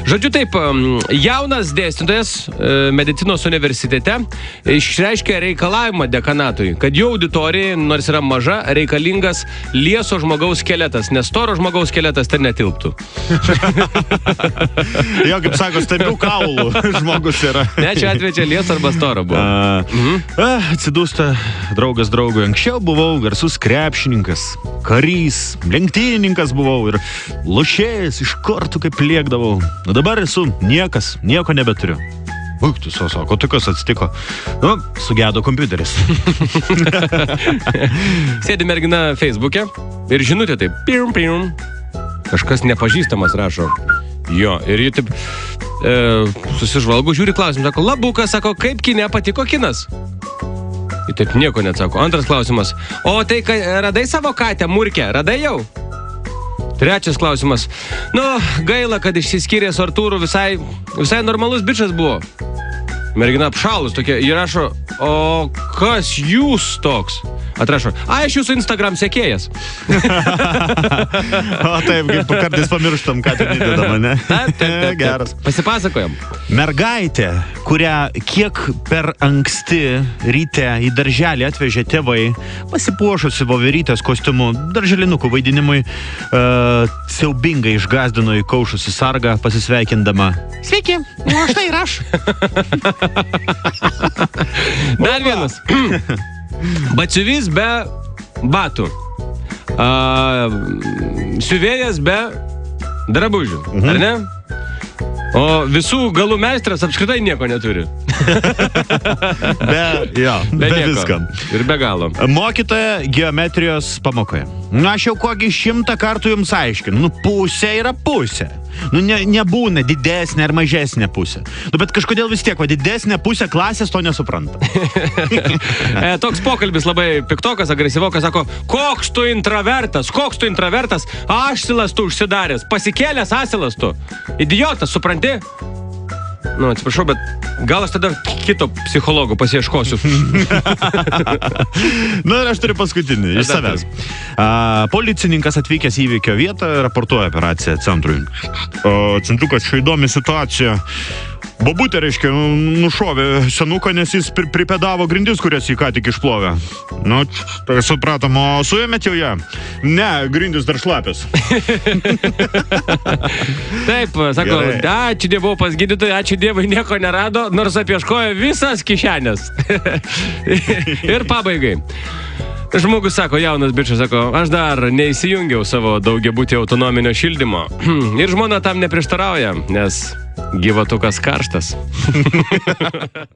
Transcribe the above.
Žodžiu taip, jaunas dėstytojas medicinos universitete išreiškė reikalavimą dekanatui, kad jo auditorijai, nors yra maža, reikalingas lieso žmogaus skeletas, nes storo žmogaus skeletas ten netilptų. Jo, kaip sako, stambių kaulų žmogus yra. Ne, čia atveju lieso arba storo buvo. Atsidūsta draugas draugui. Anksčiau buvau garsus krepšininkas, karys, lenktynininkas buvau ir lošėjas iš karto kaip liekdavau. Dabar esu niekas, nieko nebeturiu. Tu sako, tai kas atsitiko? Sugedo kompiuteris. Sėdi mergina Facebook'e ir žinutė taip, pium. Kažkas nepažįstamas rašo. Jo, ir ji taip susižvalgo, žiūri klausimą, sako, labukas, sako, kaip kine patiko kinas? Ir taip nieko neatsako. Antras klausimas, o tai radai savo katę, Murkę, radai jau? Trečias klausimas. Gaila, kad išsiskyrė su Artūru, visai normalus bičas buvo. Mergina apšalus tokia, jie rašo, o kas jūs toks? Atrašo, aš jūsų Instagram sekėjas. O taip, kaip kartais pamirštam, ką ten įdedama, ne? Taip. Geras. Pasipasakojam. Mergaitė, kurią kiek per anksti ryte į darželį atvežė tėvai, pasipuošusi voverytės kostiumu darželinukų vaidinimui, siaubingai išgazdino įkaušusi sargą, pasisveikindama. Sveiki, štai ir aš. Dar vienas. Batsiuvys be batų. Siuvėjas be drabužių, ar ne? O visų galų meistras apskritai nieko neturi. Be viskam. Ir be galo. Mokytoja geometrijos pamokoje. Aš jau kokį 100 kartų jums aiškinu. Pusė yra pusė. Nebūna didesnė ar mažesnė pusė. Bet kažkodėl vis tiek, didesnė pusė klasės to nesupranta. Toks pokalbis labai piktokas, agresyvokas, sako, koks tu intravertas, asilas tu užsidaręs, pasikėlęs asilas tu. Idiotas, supranti? Atsiprašau, bet gal aš tada kito psichologo pasieškosiu. Ir aš turiu paskutinį, iš savęs. Policininkas atvykęs į įvykio vietą raportuoja operaciją centrui. Centrukas, čia įdomi situacija. Bobutė, reiškia, nušovė senuką, nes jis pripėdavo grindis, kurias jį ką tik išplovė. Tai supratom, o suėmėt jau ją? Ne, grindis dar šlapės. Taip, sako, ačiū Dievui pas gydytoją, ačiū Dievui nieko nerado, nors apieškojo visas kišenės. Ir pabaigai. Žmogus sako, jaunas bičas, sako, aš dar neįsijungiau savo daugiabutį autonominio šildymo. Ir žmona tam neprieštarauja, nes gyvatukas karštas.